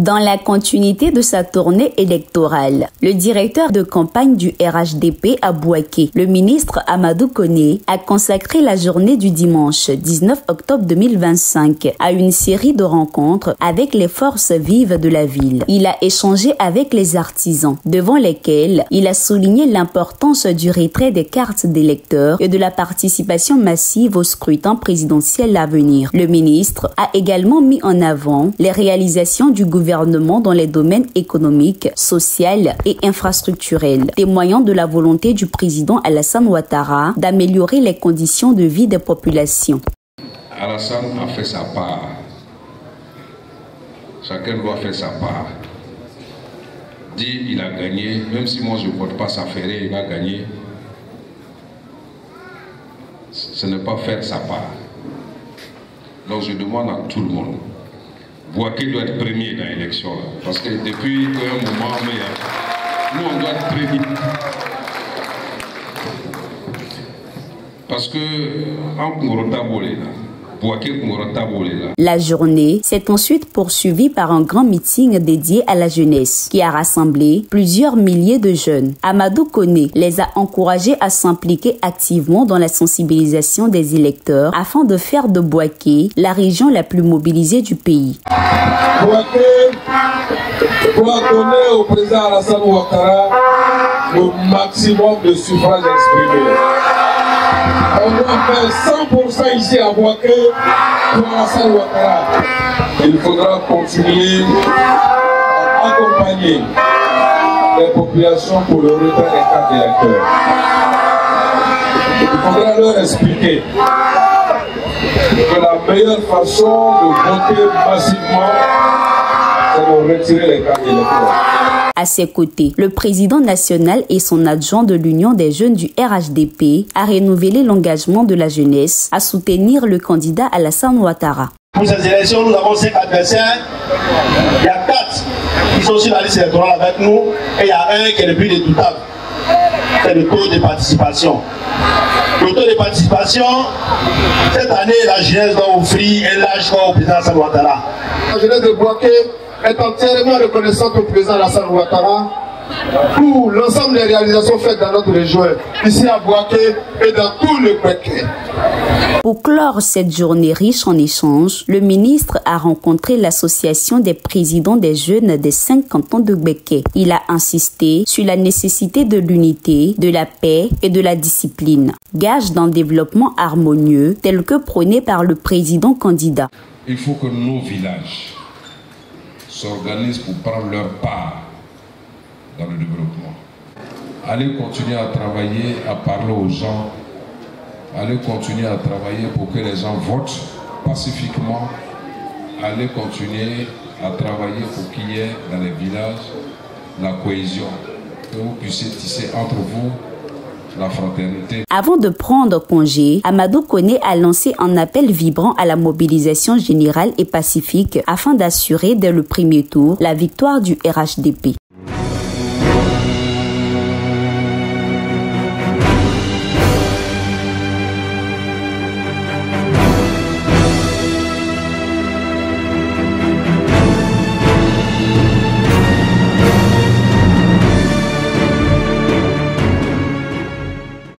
Dans la continuité de sa tournée électorale, le directeur de campagne du RHDP à Bouaké, le ministre Amadou Koné, a consacré la journée du dimanche 19 octobre 2025 à une série de rencontres avec les forces vives de la ville. Il a échangé avec les artisans, devant lesquels il a souligné l'importance du retrait des cartes d'électeurs et de la participation massive au scrutin présidentiel à venir. Le ministre a également mis en avant les réalisations du gouvernement dans les domaines économiques, social et infrastructurels, témoignant de la volonté du président Alassane Ouattara d'améliorer les conditions de vie des populations. Alassane a fait sa part. Chacun doit faire sa part. Dire il a gagné, même si moi je ne porte pas sa ferrée, il va gagner. Ce n'est pas faire sa part. Donc je demande à tout le monde. Bouaké doit être premier dans l'élection, parce que depuis un moment, nous on doit être premier. Parce que en Koumorotabolé, Bouaké Koumorotabolé. La journée s'est ensuite poursuivie par un grand meeting dédié à la jeunesse, qui a rassemblé plusieurs milliers de jeunes. Amadou Koné les a encouragés à s'impliquer activement dans la sensibilisation des électeurs afin de faire de Bouaké la région la plus mobilisée du pays. Bouaké doit donner au président Alassane Ouattara le maximum de suffrages exprimés. On doit faire 100% ici à Bouaké pour Alassane Ouattara. Il faudra continuer à accompagner les populations pour le retrait des cartes d'électeurs. Il faudra leur expliquer que la meilleure façon de voter massivement, c'est de retirer les cartes d'électeurs. À ses côtés, le président national et son adjoint de l'Union des jeunes du RHDP a renouvelé l'engagement de la jeunesse à soutenir le candidat Alassane Ouattara. Pour ces élections, nous avons 5 adversaires. Il y a 4 qui sont sur la liste électorale avec nous et il y a un qui est le plus redoutable. C'est le taux de participation. Le taux de participation, cette année, la jeunesse doit offrir un large corps au président Alassane Ouattara. La jeunesse de Bouaké est entièrement reconnaissante au président Alassane Ouattara pour l'ensemble des réalisations faites dans notre région, ici à Bouaké et dans tout le Béké. Pour clore cette journée riche en échanges, le ministre a rencontré l'association des présidents des jeunes des 5 cantons de Béké. Il a insisté sur la nécessité de l'unité, de la paix et de la discipline, gage d'un développement harmonieux tel que prôné par le président candidat. Il faut que nos villages s'organisent pour prendre leur part dans le développement. Allez continuer à travailler, à parler aux gens. Allez continuer à travailler pour que les gens votent pacifiquement. Allez continuer à travailler pour qu'il y ait dans les villages la cohésion. Que vous puissiez tisser entre vous la fraternité. Avant de prendre congé, Amadou Koné a lancé un appel vibrant à la mobilisation générale et pacifique afin d'assurer dès le premier tour la victoire du RHDP.